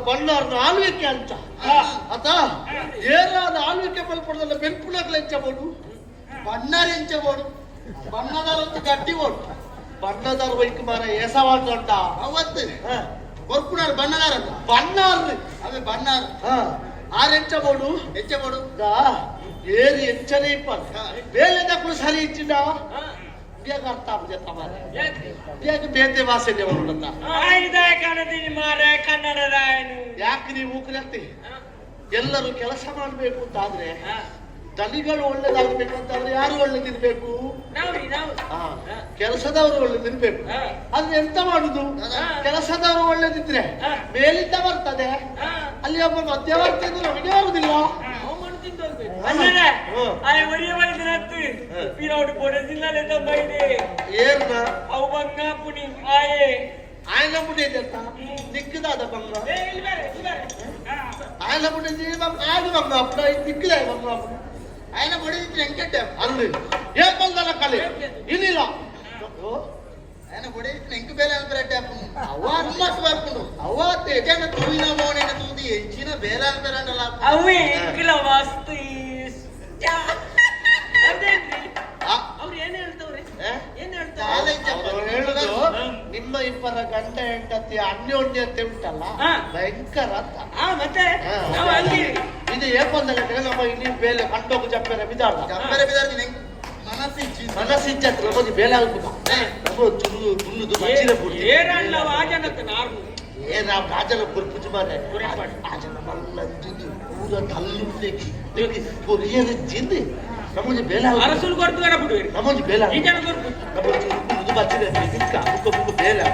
ಬಣ್ಣಾರ್ನ ಆಳ್ವಿಕೆ ಅಂತ ಆತ ಏರಾದ ಆಳ್ವಿಕೆ ಬಲ್ಪಡದಲ್ಲ ಬೆಂಪುಣಗಳು ಎಂಚಬಹುದು ಬಣ್ಣಾರ ಎಂಚಬಹುದು ಬಣ್ಣದಾರಂತ ಗಟ್ಟಿ ಓಡು ಬಣ್ಣದಾರ ವೈಕ್ ಮಾರ ಏಸವಾಟ ಉಂಟ ಅವತ್ತು ಕೊರ್ಪುಣಾರು ಬಣ್ಣದಾರ ಬಣ್ಣಾರ್ರಿ ಅವೇ ಬಣ್ಣಾರು ಆರೆಂಚಬಹುದು ಎಂಚಬಹುದು ಏರಿ ಎಂಚನೇ ಇಪ್ಪ ಬೇಲೆದ ಕೂಡ ಸರಿ ಇಚ್ಚಿದ ಬೇಗ ಅರ್ಥ ಆಗುತ್ತೆ ತಮಾರೆ ಬೇಗ ಬೇತೆ ಭಾಷೆ ಹೊರಡತ್ತ ಮಾರೆ ಕನ್ನಡದ ಯಾಕೆ ನೀವು ಮೂಕರತ್ತಿ ಎಲ್ಲರೂ ಕೆಲಸ ಮಾಡ್ಬೇಕು ಅಂತ ಆದ್ರೆ ದಲಿಗಳು ಒಳ್ಳೇದಾಗಬೇಕಂತಾದ್ರೆ ಯಾರು ಒಳ್ಳೇದಿರ್ಬೇಕು ಕೆಲಸದವರು ಒಳ್ಳೇದಿರ್ಬೇಕು ಆದ್ರೆ ಎಂತ ಮಾಡುದು ಕೆಲಸದವರು ಒಳ್ಳೇದಿದ್ರೆ ಮೇಲಿಂದ ಬರ್ತದೆ ಅಲ್ಲಿ ಒಬ್ಬ ಮಧ್ಯವರ್ತಿ ಇದ್ರೆ ನಮಗೆ ಬರುದಿಲ್ಲ ఆయన పుట్టింది దిక్కుదాద బంగ ఆయన పుట్టింది ఆడు బంగ అప్పుడు దిక్కుదా బంగ అప్పుడు ఆయన పొడిది వెంకట అంది ఏ పొందల కలి ఇనిల ఆయన పొడిది ఎంకు ಬೇಲೆ ಅಲ್ಬರಟ್ಟೆ ಅವ್ವ ಅಮ್ಮಸ್ ಬರ್ಕೊಂಡು ಅವ್ವ ತೇಜನ ತುವಿನ ಮೋಣಿನ ತುದಿ ಎಂಚಿನ ಬೇಲೆ ಅಲ್ಬರಲ್ಲ ಅವ್ವೆ ಎಂಕಿಲ ವಾಸ್ತು ಅವ್ರು ಏನ್ ಹೇಳ್ತವ್ರೆ ಏನ್ ಹೇಳ್ತಾರೆ ನಿಮ್ಮ ಇಬ್ಬರ ಗಂಡ ಹೆಂಡತಿ ಅನ್ಯೋನ್ಯತೆ ಉಂಟಲ್ಲ ಭಯಂಕರ ಅಂತ ಮತ್ತೆ ಇದು ಏಕೊಂದಲ್ಲ ನಮ್ಮ ಇಲ್ಲಿ ಬೇಲೆ ಕಂಡೋಗು ಜಪ್ಪೆರೆ ಬಿದ್ದಾಡ ಜಪ್ಪೆರೆ ಬಿದ್ದಾಡ್ತೀನಿ ಮನಸ್ಸಿಚ್ಚ ನಮ್ಮದು ಬೇಲೆ ಆಗ್ಬಿಟ್ಟ ನಮ್ಮ ತುಳ್ಳುದು ಮಚ್ಚಿನ ಪುಟ್ಟಿ ಏರಲ್ಲ ವಾಜನಕ್ಕೆ ನಾರು ಏನ ರಾಜನ ಪುರ್ಪುಜಿ ಮಾರೆ ರಾಜನ ಮಲ್ಲಂಜಿದು ಪೂರ ತಲ್ಲುಂಡೆಗಿ ಕೊರಿಯನ ಜಿಂದಿ ನಮ್ಮದು ಬೇಲೆ ಅರಸುಲು ಕೊಡ್ತು ಕಡ ಬಿಡು ನಮ್ಮದು ಬೇಲೆ ಈ ಜನ ಕೊಡ್ತು ನಮ್ಮದು ಬಚ್ಚಿನ ಬಿಕ್ಕ ಮುಕ್ಕ ಬೇಲೆ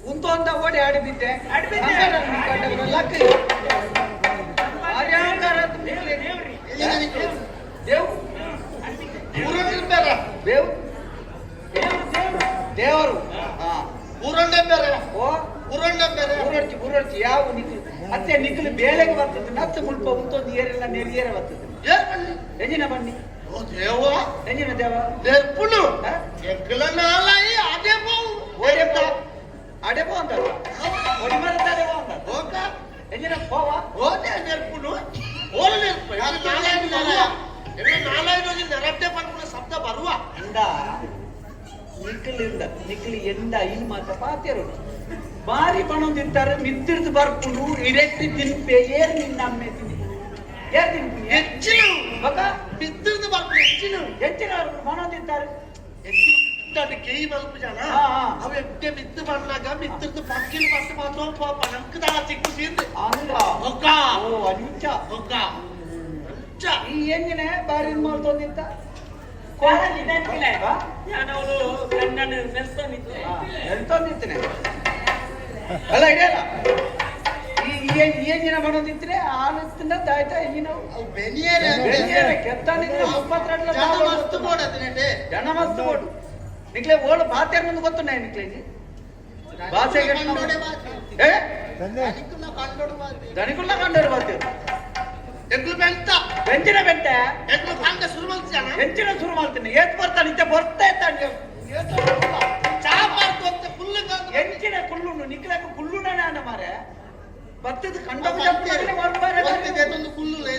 ಉಂತೊಂದ ಓಡಿ ಆಡಿಬಿದ್ದೆ ದೇವರು ಊರಡ್ಚಿ ಯಾವ ನಿಕ್ಲು ಅತ್ತೆ ನಿಕ್ಲು ಬೇಳೆಗೆ ಬರ್ತದೆ ನತ್ತು ಮುಲ್ಪ ಉಂತೊಂದು ಏರೆಲ್ಲ ನೆರಿಯೇರ ಬರ್ತದೆ ಎಂಜಿನ ಬನ್ನಿ ದೇವ ಎಂಜಿನ ದೇವ ದೇವನು ಎಂಕಲ ನಾಲಾಯಿ ಅದೇ ಬಾವು అడే బాగుందా ఒడిమరత అడే బాగుందా ఓక ఎంజిన పోవా ఓటే నేర్పును ఓల నేర్పు ನಾಲ್ಕು రోజులు ನೆರಟೆ ಪಡ್ಕೊಳ್ಳೋ ಶಬ್ದ ಬರುವ ಇಂದ ನಿಖಿಲ್ ಎಂದ ಇಲ್ಲಿ ಮಾತ್ರ ಪಾತ್ಯರು ಭಾರಿ ಪಣ ತಿಂತಾರೆ ಮಿತ್ತಿರ್ದು ಬರ್ಕೊಂಡು ಇರೆಕ್ಟಿ ತಿನ್ಪೆ ಏರ್ ನಿನ್ನ ಅಮ್ಮೆ ತಿನ್ನಿ ಏರ್ ತಿನ್ಪಿ ಹೆಚ್ಚಿನ ಬಕ ಮಿತ್ತಿರ್ದು ಬರ್ಕೊಂಡು ಹೆಚ್ಚಿನ ಪಣ ತಿಂತಾರೆ ಕೆಯಿ ಬಲ್ಪು ಜನ ಅವು ಎಷ್ಟೇ ಮಿತ್ತು ಬಂದಾಗ ಮಿತ್ತಿರ್ದು ಪಕ್ಕಿನ ಬಸ್ ಮಾತ್ರ ಪಣಂಕದ ಚಿಕ್ಕು ಸೇರ್ದು ಹಂಗ ಒಕ್ಕ ಓ ಅಂಚ ಒಕ್ಕ ಈ ಎಂಜಿನ ಬಾರಿ ಮಾಡ್ತೋದಿತ್ತ ಎಂತಂದಿತ್ತನೆ ಅಲ್ಲ ಹಿಡಿಯಲ್ಲ ಈ ಎಂಜಿನ ಮಾಡೋದಿದ್ರೆ ಆಲತ್ತಿನ ತಾಯ್ತಾ ಎಂಜಿನ ಕೆತ್ತಾನಿದ್ರೆ 32 ಜನ ಮಸ್ತ್ ಕೊಡು ನಿಕ್ಲೆ ಓಳು ಬಾತೆ ಮುಂದೆ ಗೊತ್ತುಂಡ ನಿಕ್ಲೆ ಭಾಷೆ ದಣಿಕುಲ್ಲ ಕಂಡೋಡು ಬಾತೇರು ಎಗ್ಲು ಬೆಂತ ಬೆಂಚಿನ ಬೆಂಟ ಎಗ್ಲು ಕಾಂಗ ಶುರು ಮಾಡ್ತೀಯಣ್ಣ ಬೆಂಚಿನ ಶುರು ಮಾಡ್ತೀನಿ ಏತ್ ಬರ್ತಾನೆ ಇತ್ತೆ ಬರ್ತಾ ಇದ್ದಾನೆ ಚಾ ಮಾಡ್ತು ಅಂತ ಫುಲ್ ಎಂಚಿನ ಕುಳ್ಳುಣ್ಣು ನಿಕ್ಲಾಕ ಕುಳ್ಳುಣ್ಣನೆ ಅಣ್ಣ ಮಾರೆ ಬತ್ತದ ಕಂಡ ಒಂದೊಂದು ಕುಳ್ಳುಲೆ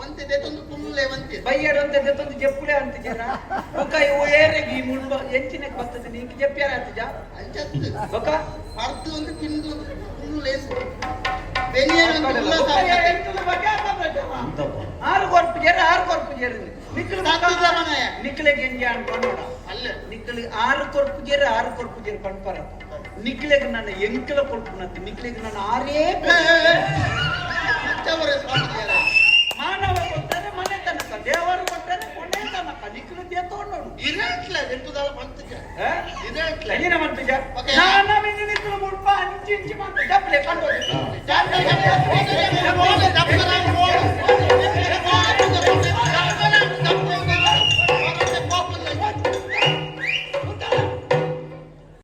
ಒಂದೊಂದು ಕುಳ್ಳುಲೆ ಒಂತೆ ಬೈಯಡ್ ಅಂತ ದೆತ್ತೊಂದು ಜಪ್ಪುಲೆ ಅಂತ ಜನ ಬೊಕ್ಕ ಇವು ಏರೆಗಿ ಮುಳ್ಳು ಎಂಚಿನಕ್ಕೆ ಬರ್ತದೆ ನೀಕ್ ಜಪ್ಪ್ಯಾರ ಅಂತ ಜಾ ಅಂಚತ್ತು ಬೊಕ್ಕ ಅರ್ಧ ಒಂದು ಪಿಂದು ಕುಳ್ಳುಲೆ ಆರು ಕೊರ್ಪು ಜೇರು ನಿಕ್ಲೆ ಗೆಂಜಿ ಅನ್ಕೊಂಡ ಅಲ್ಲ ನಿಕ್ಲಿ ಆರು ಕೊರ್ಪು ಜೇರು ಪಣ್ಪರ ನಿಕ್ಲೆಗ್ ನನ್ನ ಎಂಕಲ ಕೊಡ್ಪುನಂತೆ ನಿಕ್ಲೆಗ್ ನನ್ನ ಆರೇ ಮಾನವ ಕೊಡ್ತಾರೆ ಮನೆ ತನಕ ದೇವರು ಕೊಡ್ತಾರೆ ಕೊನೆ ತನಕ ನಿಕ್ಲು ದೇತೋಡ್ ನೋಡು ಇರಟ್ಲ ಎಂಟುದಾಲ ಬಂತಿದ್ದ ಇರಟ್ಲ ಎಂಜಿನ ಮಂತಿಜ ನಾನು ನಿಕ್ಲು ಮುಲ್ಪ ಅಂಚಿ ಇಂಚಿ ಮಂತ ಡಬ್ಲೆ ಕಂಡು